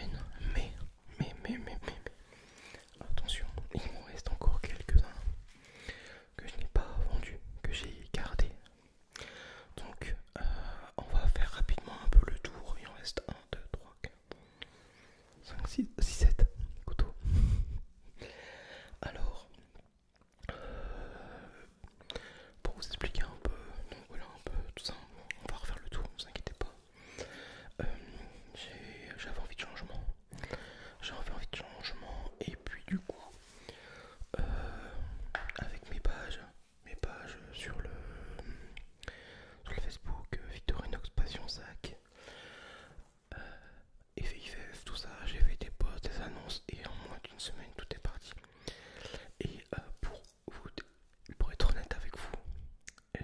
prochaine. Mais, attention, il m'en reste encore quelques-uns que je n'ai pas vendus, que j'ai gardés. Donc, on va faire rapidement un peu le tour. Il en reste 1, 2, 3, 4, 5, 6, 7 couteaux. Alors, pour vous expliquer un peu, donc voilà un peu tout ça, on va refaire le tour, ne vous inquiétez pas. Euh, J'avais envie de changement. J'avais envie de changement et puis du coup, euh, avec mes pages sur le Facebook, Victorinox Passion Sac, et FIFF, tout ça, j'ai fait des posts, des annonces et en moins d'une semaine tout est parti. Et pour être honnête avec vous,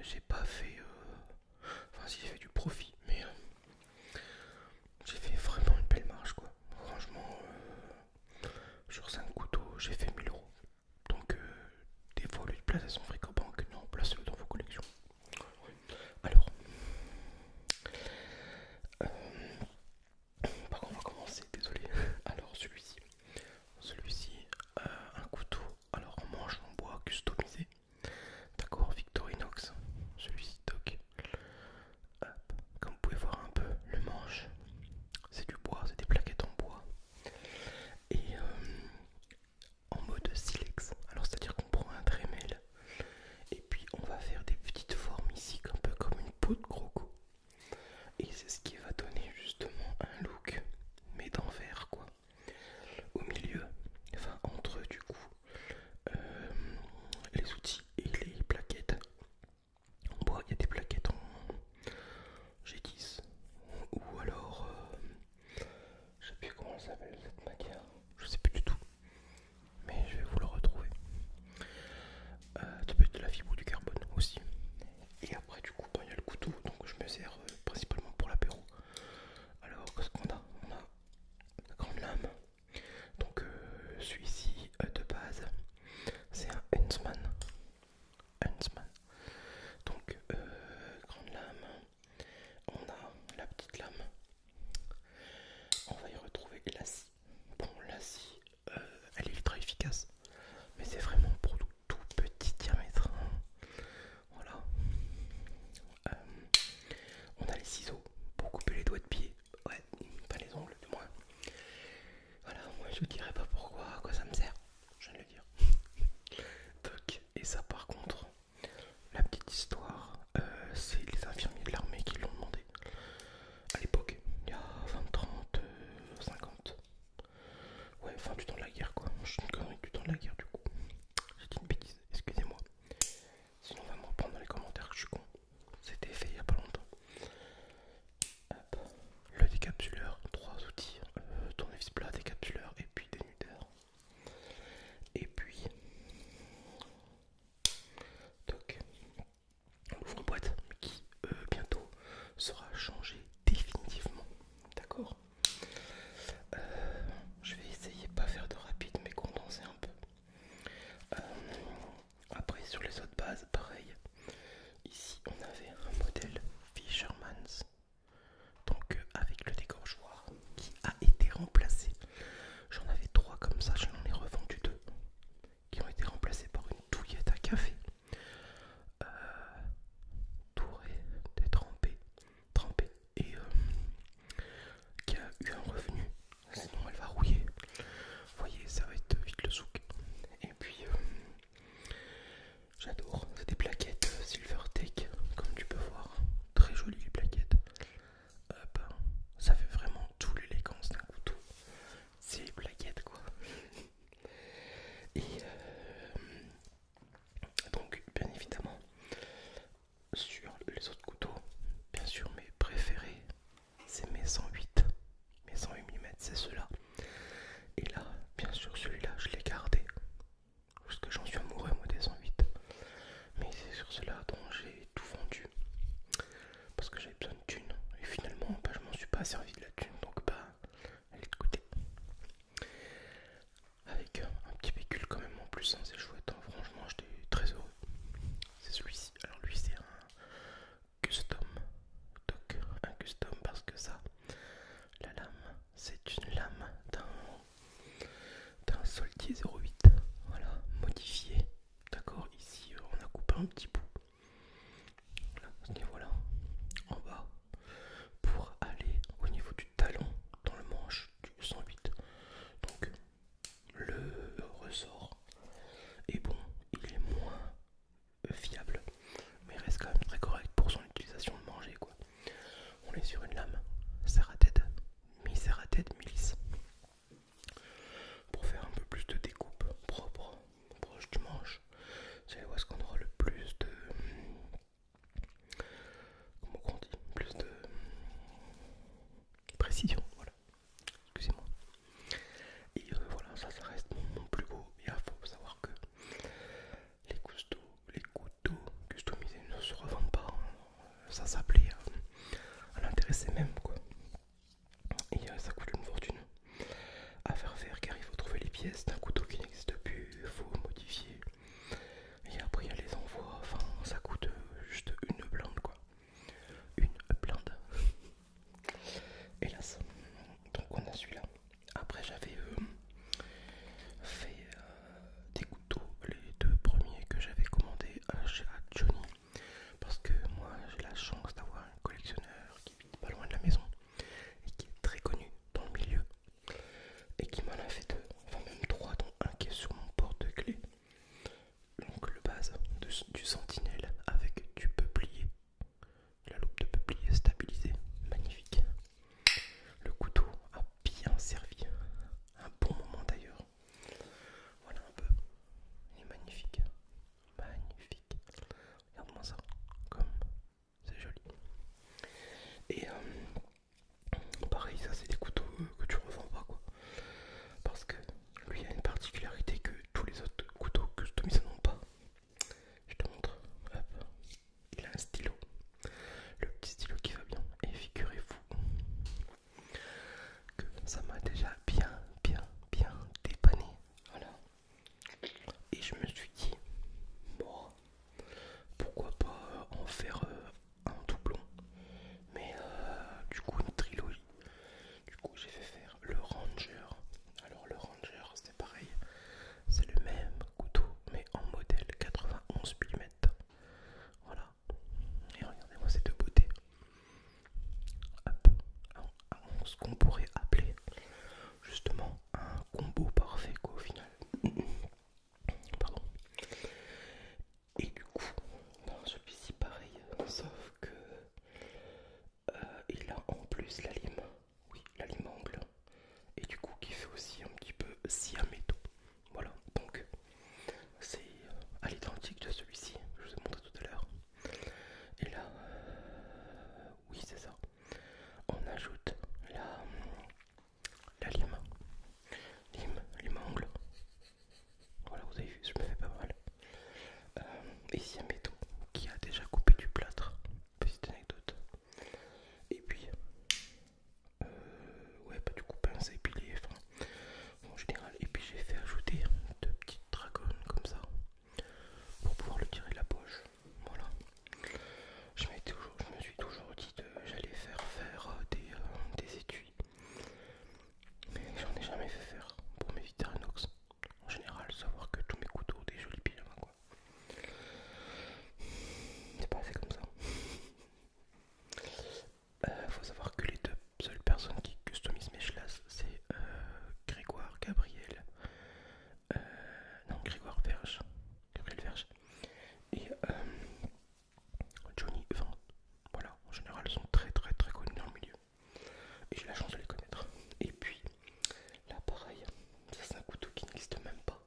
j'ai pas fait, enfin si j'ai fait du profit, mais j'ai fait vraiment une belle marge quoi. Franchement, sur 5 couteaux, j'ai fait 1000 euros. Donc des fois au lieu de placer son fric en banque, non, placez-le dans vos collections. Alors, par contre on va commencer, désolé. Alors celui-ci, un couteau, alors en manche en bois customisé. D'accord, Victorinox, celui-ci toc. Hop. Comme vous pouvez voir un peu, le manche, c'est du bois, c'est des plaquettes en bois. Et en mode silex, alors c'est à dire qu'on prend un Dremel et puis on va faire des petites formes ici un peu comme une peau de croco, et c'est ce qui va donner justement un look mais d'envers quoi, au milieu, enfin entre du coup euh, les outils et les plaquettes en bois. Il y a des plaquettes en G10 ou alors je sais plus comment elle s'appelle cette matière, je sais plus du tout, mais je vais vous le retrouver. Ça peut être de la fibre ou du carbone aussi. Et après du coup il y a le couteau, donc je me sers principalement pour l'apéro. Alors qu'est-ce qu'on a? On a la grande lame. Donc celui-ci de base c'est un Huntsman. Huntsman. Donc grande lame. On a la petite lame. On va y retrouver la scie. pièces d'un couteau qui n'existe plus, il faut modifier. Et après il y a les envois, enfin ça coûte juste une blinde quoi. Une blinde. Hélas. Donc on a celui-là. Après j'avais fait des couteaux, les deux premiers que j'avais commandés chez Johnny. Parce que moi j'ai la chance d'avoir un collectionneur qui habite pas loin de la maison et qui est très connu dans le milieu et qui m'en a fait deux, enfin même trois, dont un qui est sur mon porte-clés. Donc le base du sentinelle avec du peuplier, la loupe de peuplier stabilisée, magnifique. Le couteau a bien servi, un bon moment d'ailleurs. Voilà un peu, il est magnifique, magnifique. Regarde-moi ça, comme c'est joli. Et pareil, ça c'est des couteaux que tu revends pas quoi. Parce que lui a une particularité que tous les autres couteaux customisés n'ont pas. Je te montre, hop, il a un stylo, le petit stylo qui va bien. Et figurez-vous que ça m'a déjà bien dépanné. Voilà. Et je me suis dit, bon, pourquoi pas en faire un doublon, mais du coup une trilogie. Du coup j'ai fait faire le Ranger. Alors le Ranger c'est pareil, c'est le même couteau mais en modèle 91 mm. Voilà. Et regardez-moi ces deux beautés. Hop. Ce qu'on pourrait appeler justement un combo parfait quoi au final. Pardon. Et du coup, celui-ci pareil, sauf que il a en plus la lime. Oui, la lime angle. Et du coup qui fait aussi un petit peu scie à métaux. Voilà, donc c'est à l'identique de celui-ci que je vous ai montré tout à l'heure. Et là, oui c'est ça, on ajoute la lime angle. Voilà, vous avez vu, je me fais pas mal. Et scie à métaux qui a déjà coupé du plâtre, petite anecdote. Et puis ouais, pas du coup pince épilé, enfin en général. Et puis j'ai fait ajouter deux petites dragonnes comme ça pour pouvoir le tirer de la poche. Voilà. Je me suis toujours dit que j'allais faire des étuis, mais j'en ai jamais fait faire pour mes Victorinox. En général, savoir que tous mes couteaux ont des jolis pyjamas quoi. C'est pas assez comme ça. Faut savoir que les deux seules personnes qui customisent mes chlasses, c'est Grégoire Gabriel, non Grégoire Verge, Gabriel Verge et Johnny Vent. Voilà, en général ils sont très connus dans le milieu et j'ai la chance de les connaître. Et puis là pareil, ça c'est un couteau qui n'existe même pas.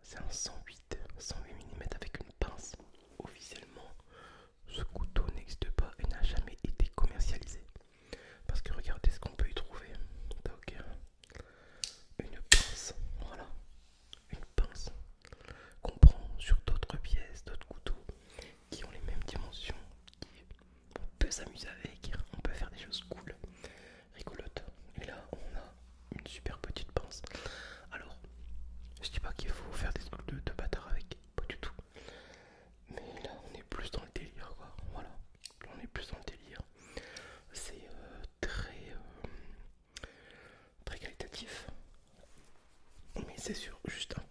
C'est un 108 mm avec une pince. Officiellement, ce couteau n'existe pas et n'a jamais été commercialisé. Parce que regardez ce qu'on peut y trouver. Donc, une pince, voilà, une pince qu'on prend sur d'autres pièces, d'autres couteaux qui ont les mêmes dimensions. On peut s'amuser avec, on peut faire des choses cool, rigolotes. Et là, on a une super petite pince. Alors, je dis pas qu'il faut faire des trucs de bâtard avec, pas du tout. Mais là, on est plus dans le délire, quoi. Voilà, là, on est plus dans le délire. C'est très qualitatif, mais c'est sur juste un